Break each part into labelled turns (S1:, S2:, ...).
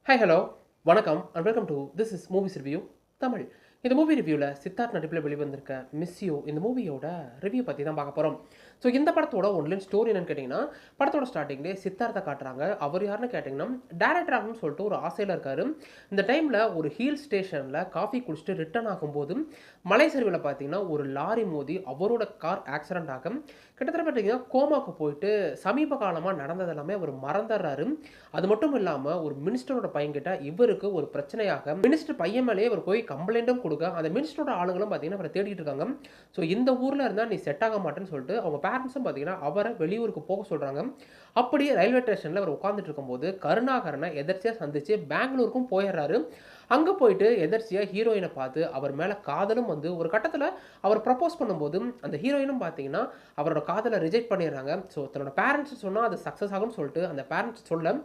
S1: Hi hello வணக்கம் and welcome to this is movies review Tamil. இந்த movie ரிவ்யூவில் சித்தார்த் நடிப்பில் வெளிவந்திருக்க மிஸ் யூ இந்த மூவியோட ரிவ்யூ பற்றி தான் பார்க்க போகிறோம். ஸோ இந்த படத்தோட ஒன்லைன் ஸ்டோரி என்னன்னு கேட்டிங்கன்னா, படத்தோட ஸ்டார்டிங்லேயே சித்தார்த்தை காட்டுறாங்க. அவர் யாருன்னு கேட்டிங்கன்னா, டேரக்டர் ஆகணும்னு சொல்லிட்டு ஒரு ஆசையில் இருக்கார். இந்த டைமில் ஒரு ஹில் ஸ்டேஷனில் காஃபி குடிச்சிட்டு ரிட்டர்ன் ஆகும்போது மலை சரிவில் பார்த்தீங்கன்னா ஒரு லாரி மோதி அவரோட கார் ஆக்சிடென்ட் ஆகும். கிட்டத்தட்ட பார்த்தீங்கன்னா கோமாக்கு போயிட்டு சமீப காலமாக நடந்தது எல்லாமே அவர் மறந்துடுறாரு. அது மட்டும் இல்லாமல் ஒரு மினிஸ்டரோட பையன்கிட்ட இவருக்கு ஒரு பிரச்சனையாக மினிஸ்டர் பையன் மேலேயே அவர் போய் கம்ப்ளைண்ட்டும் கொடுக்க அந்த மினிஸ்டரோட ஆளுங்களும் பார்த்தீங்கன்னா அவரை தேடிட்டு இருக்காங்க. ஸோ இந்த ஊரில் இருந்தால் நீ செட் ஆக மாட்டேன்னு சொல்லிட்டு அவங்க பேரண்ட்ஸும் பார்த்தீங்கன்னா அவரை வெளியூருக்கு போக சொல்கிறாங்க. அப்படியே ரயில்வே ஸ்டேஷனில் அவர் உட்காந்துட்டு இருக்கும்போது கருணாகரனை எதர்ச்சியாக சந்திச்சு பெங்களூருக்கும் போயிடுறாரு. அங்கே போயிட்டு எதர்ச்சியாக ஹீரோயினை பார்த்து அவர் மேலே காதலும் வந்து ஒரு கட்டத்தில் அவர் ப்ரப்போஸ் பண்ணும்போது அந்த ஹீரோயினும் பார்த்தீங்கன்னா அவரோட காதலை ரிஜெக்ட் பண்ணிடுறாங்க. ஸோ தன்னோட பேரண்ட்ஸ் சொன்னால் அது சக்ஸஸ் ஆகும்னு சொல்லிட்டு அந்த பேரண்ட்ஸ் சொல்ல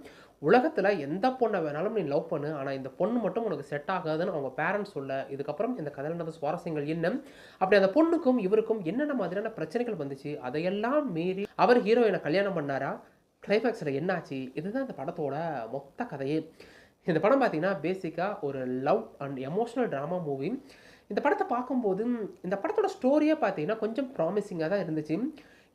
S1: உலகத்தில் எந்த பொண்ணை வேணாலும் நீ லவ் பண்ணு, ஆனால் இந்த பொண்ணு மட்டும் உனக்கு செட் ஆகாதுன்னு அவங்க பேரண்ட்ஸ் சொல்ல இதுக்கப்புறம் இந்த கதையில் நடந்த சுவாரஸ்யங்கள் என்ன, அப்படி அந்த பொண்ணுக்கும் இவருக்கும் என்னென்ன மாதிரியான பிரச்சனைகள் வந்துச்சு, அதையெல்லாம் மீறி அவர் ஹீரோயினை கல்யாணம் பண்ணாரா, கிளைமேக்ஸில் என்னாச்சு, இதுதான் இந்த படத்தோட மொத்த கதையே. இந்த படம் பார்த்தீங்கன்னா பேசிக்காக ஒரு love and emotional drama movie. இந்த படத்தை பார்க்கும்போது இந்த படத்தோட ஸ்டோரியே பார்த்தீங்கன்னா கொஞ்சம் ப்ராமிசிங்காக தான் இருந்துச்சு.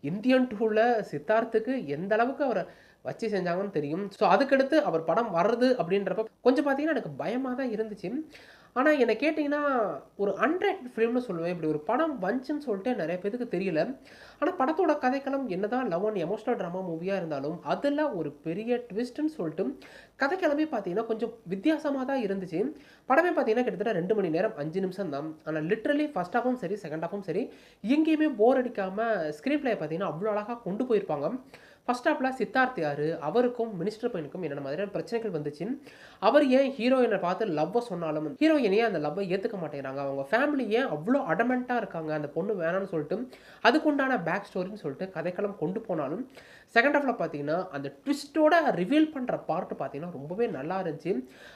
S1: இந்தியன் டூவில் சித்தார்த்துக்கு எந்த அளவுக்கு அவரை வச்சு செஞ்சாங்கன்னு தெரியும். ஸோ அதுக்கடுத்து அவர் படம் வர்றது அப்படின்றப்ப கொஞ்சம் பார்த்தீங்கன்னா எனக்கு பயமாக தான் இருந்துச்சு. ஆனால் என்னை கேட்டிங்கன்னா ஒரு அன்ரேட்டட் ஃபிலிம்னு சொல்லுவேன். இப்படி ஒரு படம் வந்துச்சுன்னு சொல்லிட்டு நிறைய பேருக்கு தெரியல. ஆனால் படத்தோட கதைக்களம் என்னதான் லவ் அண்ட் எமோஷனல் ட்ராமா மூவியாக இருந்தாலும் அதில் ஒரு பெரிய ட்விஸ்ட்டுன்னு சொல்லிட்டு கதைக்கிழமே பார்த்தீங்கன்னா கொஞ்சம் வித்தியாசமாக தான் இருந்துச்சு. படமே பார்த்தீங்கன்னா கிட்டத்தட்ட 2 மணி நேரம் 5 நிமிஷம் தான். ஆனால் லிட்ரலி ஃபர்ஸ்ட் ஹாஃபும் சரி செகண்ட் ஹாஃபும் சரி எங்கேயுமே போர் அடிக்காமல் ஸ்க்ரீன் பிளே பார்த்தீங்கன்னா அவ்வளோ அழகாக கொண்டு போயிருப்பாங்க. ஃபர்ஸ்ட் ஹாஃபில் சித்தார்த் யார், அவருக்கும் மினிஸ்டர் பையனுக்கும் என்னென்ன மாதிரியான பிரச்சனைகள் வந்துச்சு, அவர் ஏன் ஹீரோயினை பார்த்து லவ்வை சொன்னாலும் ஹீரோயின் ஏன் அந்த லவ்வை ஏற்றுக்க மாட்டேங்கிறாங்க, அவங்க ஃபேமிலி ஏன் அவ்வளோ அடமெண்ட்டாக இருக்காங்க அந்த பொண்ணு வேணான்னு சொல்லிட்டு அதுக்குண்டான பேக் ஸ்டோரின்னு சொல்லிட்டு கதைக்களம் கொண்டு போனாலும் செகண்ட் ஹாஃபில் பார்த்தீங்கன்னா அந்த ட்விஸ்ட்டோட ரிவீல் பண்ணுற பார்ட்டு பார்த்தீங்கன்னா ரொம்பவே நல்லா இருந்துச்சு.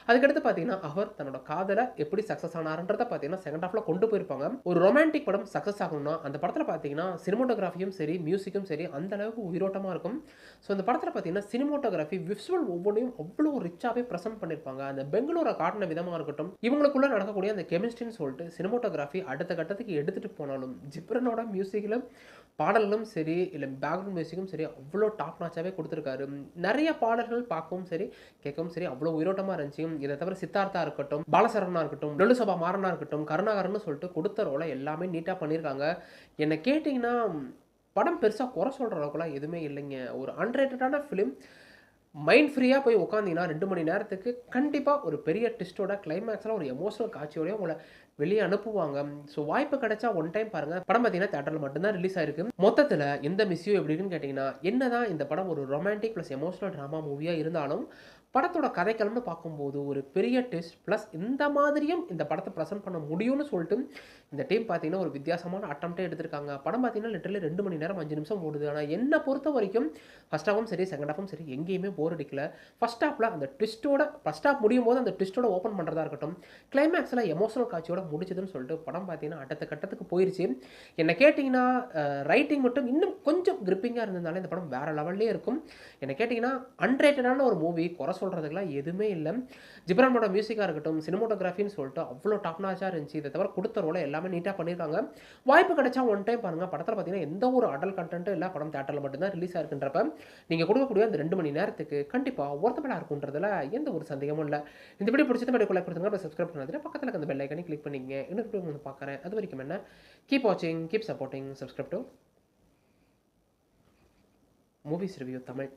S1: அதுக்கடுத்து பார்த்தீங்கன்னா அவர் தன்னோட காதலை எப்படி சக்ஸஸ் ஆனார்ன்றதை பார்த்தீங்கன்னா செகண்ட் ஹாஃபில் கொண்டு போயிருப்பாங்க. ஒரு ரொமான்டிக் படம் சக்ஸஸ் ஆகணும்னா அந்த படத்தில் பார்த்தீங்கன்னா சினிமோட்டோகிராஃபியும் சரி மியூசிக்கும் சரி அந்த அளவுக்கு உயிரோட்டமாக இருக்கும். ஸோ இந்த படத்தில் பார்த்தீங்கன்னா சினிமோட்டோகிராஃபி விசுவல் ஒவ்வொன்றையும் அவ்வளோ ரிச்சாகவே ப்ரெசென்ட் பண்ணியிருப்பாங்க. அந்த பெங்களூரை காட்டின விதமாக இருக்கட்டும், இவங்களுக்குள்ள நடக்கக்கூடிய அந்த கெமிஸ்ட்ரின்னு சொல்லிட்டு சினிமோட்டோகிராஃபி அடுத்த கட்டத்துக்கு எடுத்துகிட்டு போனாலும் ஜிப்ரனோட மியூசிக்கில் பாடல்களும் சரி இல்லை பேக்ரவுண்ட் மியூசிக்கும் சரி அவ்வளோ டாப் நாச்சாகவே கொடுத்துருக்காரு. நிறைய பாடல்கள் பார்க்கவும் சரி கேட்கவும் சரி அவ்வளோ உயிரோட்டமாக இருந்துச்சு. இதை தவிர சித்தார்த்தா இருக்கட்டும், பாலசரவணா இருக்கட்டும், லொலுசபா மாறனா இருக்கட்டும், கருணாகரன்னு சொல்லிட்டு கொடுத்த ரோலை எல்லாமே நீட்டாக பண்ணியிருக்காங்க. என்னை கேட்டிங்கன்னா படம் பெருசாக குறை சொல்கிற அளவுக்குலாம் எதுவுமே இல்லைங்க. ஒரு அன்ரேட்டடான ஃபிலிம். மைண்ட் ஃப்ரீயாக போய் உட்காந்திங்கன்னா 2 மணி நேரத்துக்கு கண்டிப்பாக ஒரு பெரிய ட்விஸ்ட்டோட கிளைமேக்ஸில் ஒரு எமோஷனல் காட்சியோடய உங்களை வெளியே அனுப்புவாங்க. ஸோ வாய்ப்பு கிடைச்சா ஒன் டைம் பாருங்கள். படம் பார்த்தீங்கன்னா தேட்டரில் மட்டும்தான் ரிலீஸ் ஆயிருக்கு. மொத்தத்தில் எந்த மிஸ் யூ எப்படின்னு கேட்டிங்கன்னா, என்னதான் இந்த படம் ஒரு ரொமான்டிக் ப்ளஸ் எமோஷனல் ட்ராமா மூவியாக இருந்தாலும் படத்தோட கதைக்களம்னு பார்க்கும்போது ஒரு பெரிய டெஸ்ட் ப்ளஸ் இந்த மாதிரியும் இந்த படத்தை ப்ரெசென்ட் பண்ண முடியும்னு சொல்லிட்டு இந்த டீம் பார்த்தீங்கன்னா ஒரு வித்தியாசமான அட்டம்ப்டே எடுத்திருக்காங்க. படம் பார்த்தீங்கன்னா லிட்டரலி 2 மணி நேரம் 5 நிமிஷம் ஓடுது. ஆனால் என்னை பொறுத்த வரைக்கும் ஃபர்ஸ்ட் ஹாஃபும் சரி செகண்ட் ஹாஃபும் சரி எங்கேயுமே போர் அடிக்கல. ஃபர்ஸ்ட் ஹாஃபில் அந்த ட்விஸ்ட்டோட ஃபர்ஸ்ட் ஹாஃப் முடியும் போது அந்த ட்விஸ்ட்டோட ஓப்பன் பண்ணுறதா இருக்கட்டும், கிளைமேக்ஸில் எமோஷனல் காட்சியோட முடிச்சதுன்னு சொல்லிட்டு படம் பார்த்தீங்கன்னா அடுத்த கட்டத்துக்கு போயிருச்சு. என்னை கேட்டிங்கன்னா ரைட்டிங் மட்டும் இன்னும் கொஞ்சம் கிரிப்பிங்காக இருந்ததுனால இந்த படம் வேறு லெவல்லே இருக்கும். என்னை கேட்டிங்கன்னா அன்ரேட்டடான ஒரு மூவி குறை சொல்கிறதுக்குலாம் எதுவுமே இல்லை. ஜிப்ரானோட மியூசிக்காக இருக்கட்டும், சினிமோட்டோகிராஃபின்னு சொல்லிட்டு அவ்வளோ டாப் நாச்சாக இருந்துச்சு. இதை தவிர கொடுத்த ரோலை எல்லாமே நீட்டாக பண்ணியிருக்காங்க. வாய்ப்பு கிடைச்சா ஒன் டைம் பாருங்கள். படத்தில் பார்த்தீங்கன்னா எந்த ஒரு அடல் கண்டென்ட்டும் இல்லை. படம் தேட்டரில் மட்டும்தான் ரிலீஸ் ஆயிருக்குன்றப்ப நீங்கள் கொடுக்கக்கூடிய அந்த 2 மணி நேரத்துக்கு கண்டிப்பாக ஒர்த்தபுளாக இருக்குன்றதுல எந்த ஒரு சந்தேகமும் இல்லை. இந்த வீடியோ பிடிச்சது மாதிரி லைக் கொடுத்துங்க, சப்ஸ்கிரைப் பண்ணாதீங்க, பக்கத்தில் அந்த பெல் ஐக்கானே கிளிக் பண்ணிங்க. இன்னொரு வீடியோ வந்து பார்க்குறேன். அது வரைக்கும் என்ன, கீப் வாட்சிங், keep supporting, subscribe to movies review Tamil.